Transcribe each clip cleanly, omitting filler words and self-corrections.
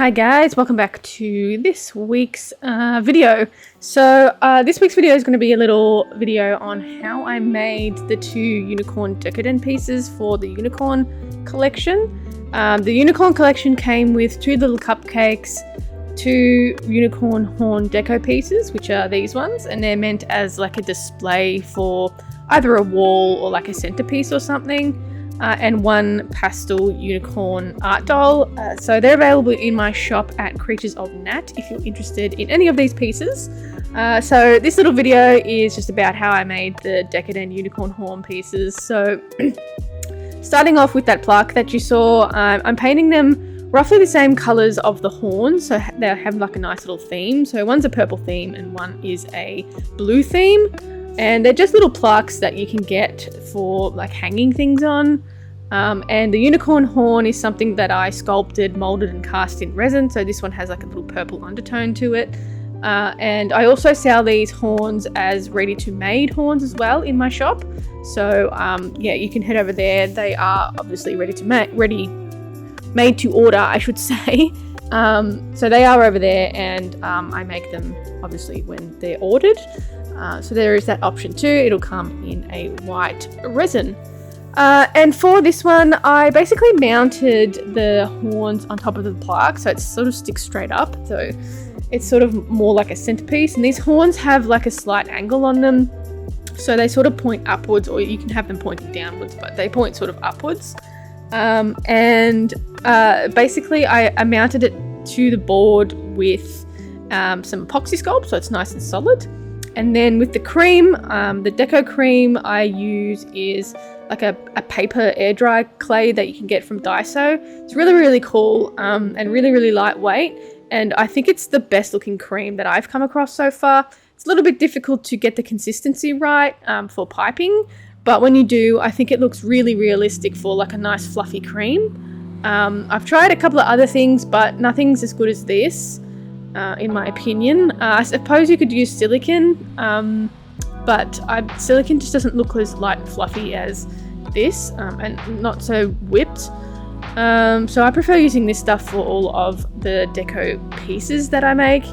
Hi guys, welcome back to this week's video. So this week's video is going to be a little video on how I made the two unicorn Decoden pieces for the unicorn collection. The unicorn collection came with two little cupcakes, two unicorn horn deco pieces, which are these ones, and they're meant as like a display for either a wall or like a centerpiece or something. And one pastel unicorn art doll. So they're available in my shop at Creatures of Nat if you're interested in any of these pieces. So this little video is just about how I made the Decoden unicorn horn pieces. So starting off with that plaque that you saw, I'm painting them roughly the same colors of the horns, so they have like a nice little theme. So one's a purple theme and one is a blue theme. And they're just little plaques that you can get for like hanging things on. And the unicorn horn is something that I sculpted, molded and cast in resin. So this one has like a little purple undertone to it. And I also sell these horns as ready-to-made horns as well in my shop. So yeah, you can head over there. They are obviously made to order, I should say. So they are over there, and I make them obviously when they're ordered. So there is that option too. It'll come in a white resin. And for this one, I basically mounted the horns on top of the plaque, so it sort of sticks straight up. So it's sort of more like a centerpiece. And these horns have like a slight angle on them, so they sort of point upwards, or you can have them pointing downwards, but they point sort of upwards. Basically, I mounted it to the board with some epoxy sculpt, so it's nice and solid. And then with the cream, the deco cream I use is like a paper air dry clay that you can get from Daiso. It's really, really cool and really, really lightweight. And I think it's the best looking cream that I've come across so far. It's a little bit difficult to get the consistency right for piping, but when you do, I think it looks really realistic for like a nice fluffy cream. I've tried a couple of other things, but nothing's as good as this. In my opinion. I suppose you could use silicone, but silicone just doesn't look as light and fluffy as this, and not so whipped. So I prefer using this stuff for all of the deco pieces that I make.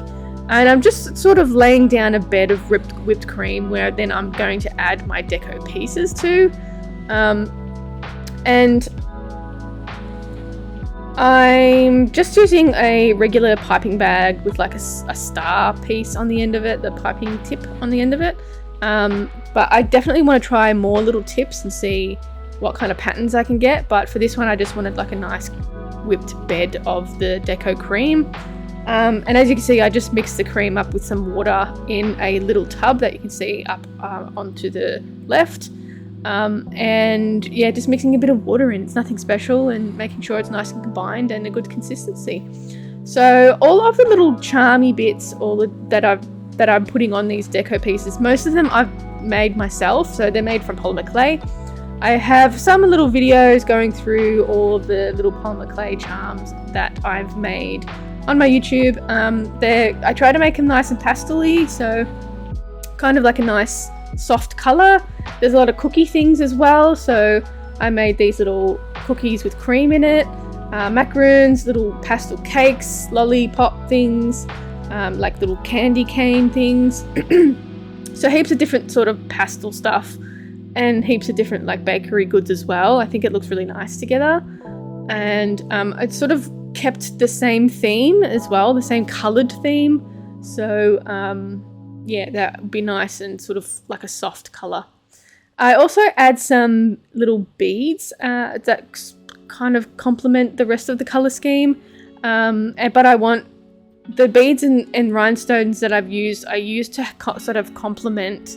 And I'm just sort of laying down a bed of whipped cream where then I'm going to add my deco pieces to. And I'm just using a regular piping bag with like a star piece on the end of it, the piping tip on the end of it. But I definitely want to try more little tips and see what kind of patterns I can get. But for this one, I just wanted like a nice whipped bed of the deco cream. And as you can see, I just mixed the cream up with some water in a little tub that you can see up onto the left. And yeah, just mixing a bit of water in. It's nothing special, and making sure it's nice and combined and a good consistency. So all of the little charmy bits, that I'm putting on these deco pieces, most of them I've made myself. So they're made from polymer clay. I have some little videos going through all of the little polymer clay charms that I've made on my YouTube. I try to make them nice and pastel-y, so kind of like a nice soft color. There's a lot of cookie things as well, so I made these little cookies with cream in it, macaroons, little pastel cakes, lollipop things, like little candy cane things. So heaps of different sort of pastel stuff, and heaps of different like bakery goods as well. I think it looks really nice together, and it sort of kept the same theme as well, the same colored theme. So yeah, that would be nice and sort of like a soft color. I also add some little beads that kind of complement the rest of the color scheme. But I want the beads and rhinestones that I use to sort of complement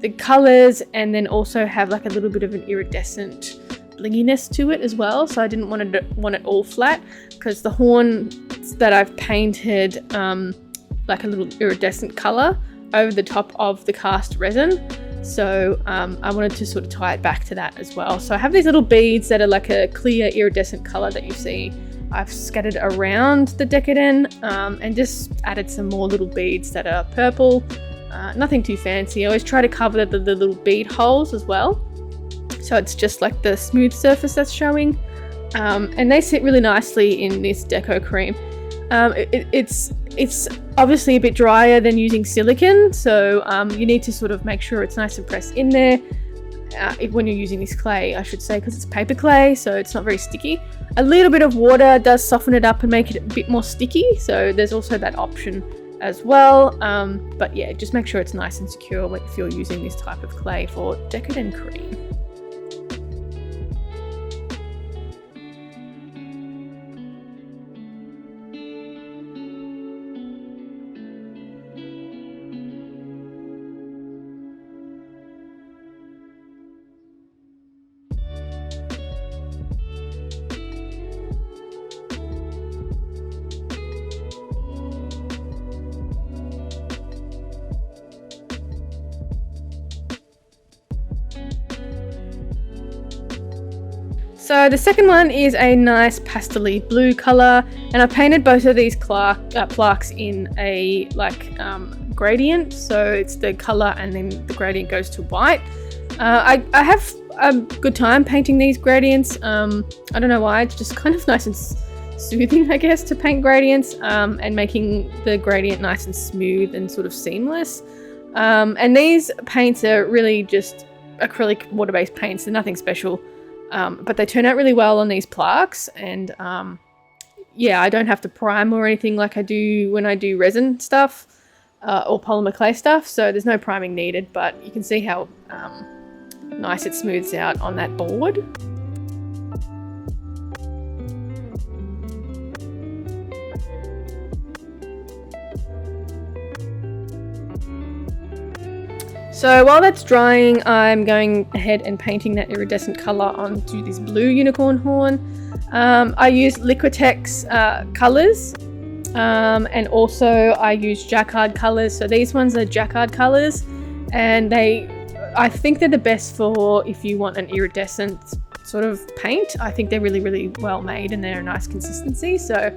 the colors, and then also have like a little bit of an iridescent blinginess to it as well. So I didn't want it all flat, because the horn that I've painted like a little iridescent color over the top of the cast resin. So I wanted to sort of tie it back to that as well. So I have these little beads that are like a clear iridescent color that you see. I've scattered around the Decoden and just added some more little beads that are purple. Nothing too fancy. I always try to cover the little bead holes as well, so it's just like the smooth surface that's showing. And they sit really nicely in this deco cream. It's obviously a bit drier than using silicone, so you need to sort of make sure it's nice and pressed in there when you're using this clay, I should say, because it's paper clay, so it's not very sticky. A little bit of water does soften it up and make it a bit more sticky, so there's also that option as well. But yeah, just make sure it's nice and secure if you're using this type of clay for Decoden cream. So the second one is a nice pastel-y blue colour, and I painted both of these plaques in a gradient, so it's the colour and then the gradient goes to white. I have a good time painting these gradients. I don't know why, it's just kind of nice and soothing, I guess, to paint gradients, and making the gradient nice and smooth and sort of seamless. And these paints are really just acrylic water-based paints, they're nothing special. But they turn out really well on these plaques, and yeah, I don't have to prime or anything like I do when I do resin stuff or polymer clay stuff, so there's no priming needed, but you can see how nice it smooths out on that board. So while that's drying, I'm going ahead and painting that iridescent colour onto this blue unicorn horn. I use Liquitex colours, and also I use Jacquard colours. So these ones are Jacquard colours, and I think they're the best for if you want an iridescent sort of paint. I think they're really, really well made and they're a nice consistency. So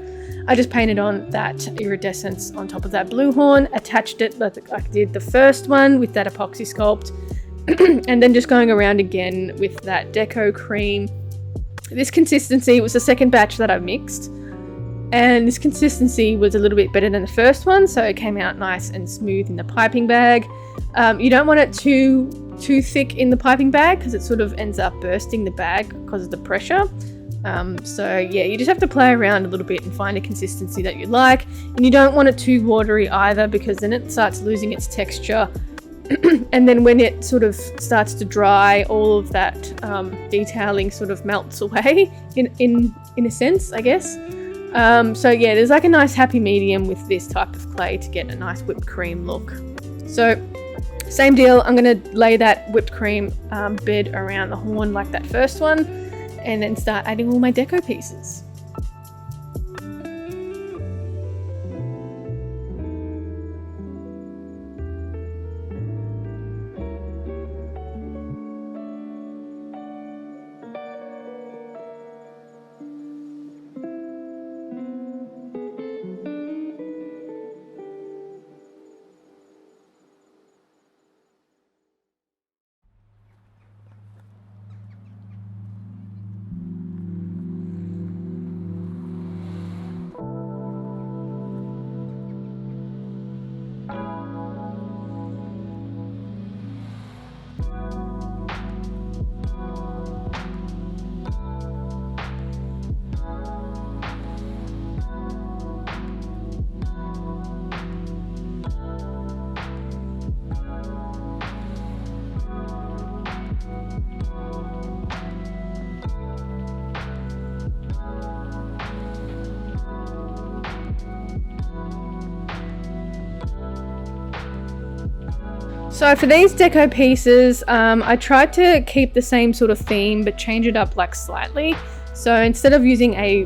I just painted on that iridescence on top of that blue horn, attached it like I did the first one with that epoxy sculpt, and then just going around again with that deco cream. This consistency was the second batch that I mixed, and this consistency was a little bit better than the first one, so it came out nice and smooth in the piping bag. You don't want it too thick in the piping bag because it sort of ends up bursting the bag because of the pressure. So yeah, you just have to play around a little bit and find a consistency that you like, and you don't want it too watery either, because then it starts losing its texture and then when it sort of starts to dry, all of that detailing sort of melts away in a sense, I guess. So yeah, there's like a nice happy medium with this type of clay to get a nice whipped cream look. So same deal, I'm going to lay that whipped cream bed around the horn like that first one, and then start adding all my deco pieces. So for these deco pieces, I tried to keep the same sort of theme but change it up like slightly. So instead of using a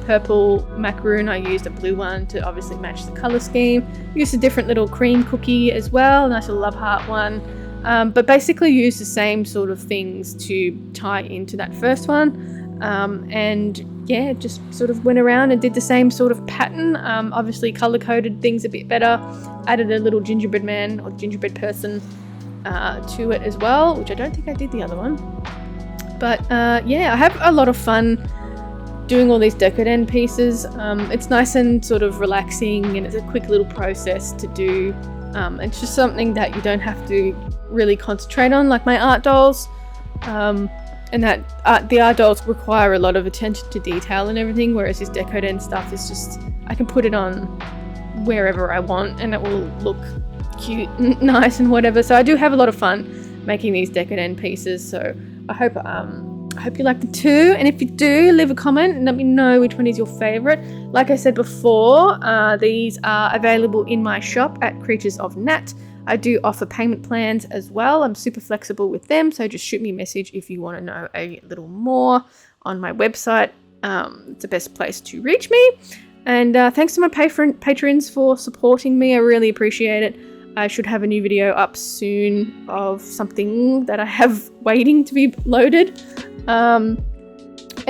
purple macaroon, I used a blue one to obviously match the colour scheme. Used a different little cream cookie as well, nice little love heart one. But basically used the same sort of things to tie into that first one. And yeah, just sort of went around and did the same sort of pattern. Obviously color coded things a bit better, added a little gingerbread man or gingerbread person to it as well, which I don't think I did the other one. But yeah, I have a lot of fun doing all these Decoden pieces. It's nice and sort of relaxing, and it's a quick little process to do. It's just something that you don't have to really concentrate on, like my art dolls. And that the art dolls require a lot of attention to detail and everything, whereas this Decoden stuff is just, I can put it on wherever I want and it will look cute and nice and whatever. So I do have a lot of fun making these Decoden pieces. So I hope you like them too. And if you do, leave a comment and let me know which one is your favorite. Like I said before, these are available in my shop at Creatures of Nat. I do offer payment plans as well. I'm super flexible with them, so just shoot me a message if you want to know a little more on my website. It's the best place to reach me. And thanks to my patrons for supporting me. I really appreciate it. I should have a new video up soon of something that I have waiting to be loaded. And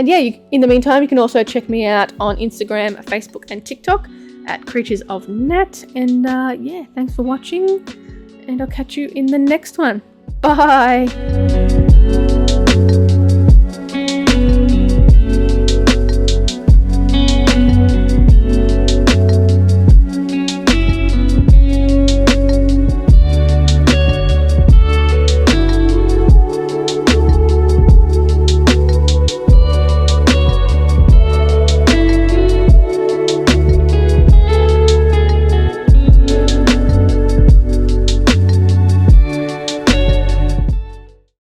yeah, in the meantime, you can also check me out on Instagram, Facebook, and TikTok at Creatures of Nat. And yeah, thanks for watching. And I'll catch you in the next one. Bye!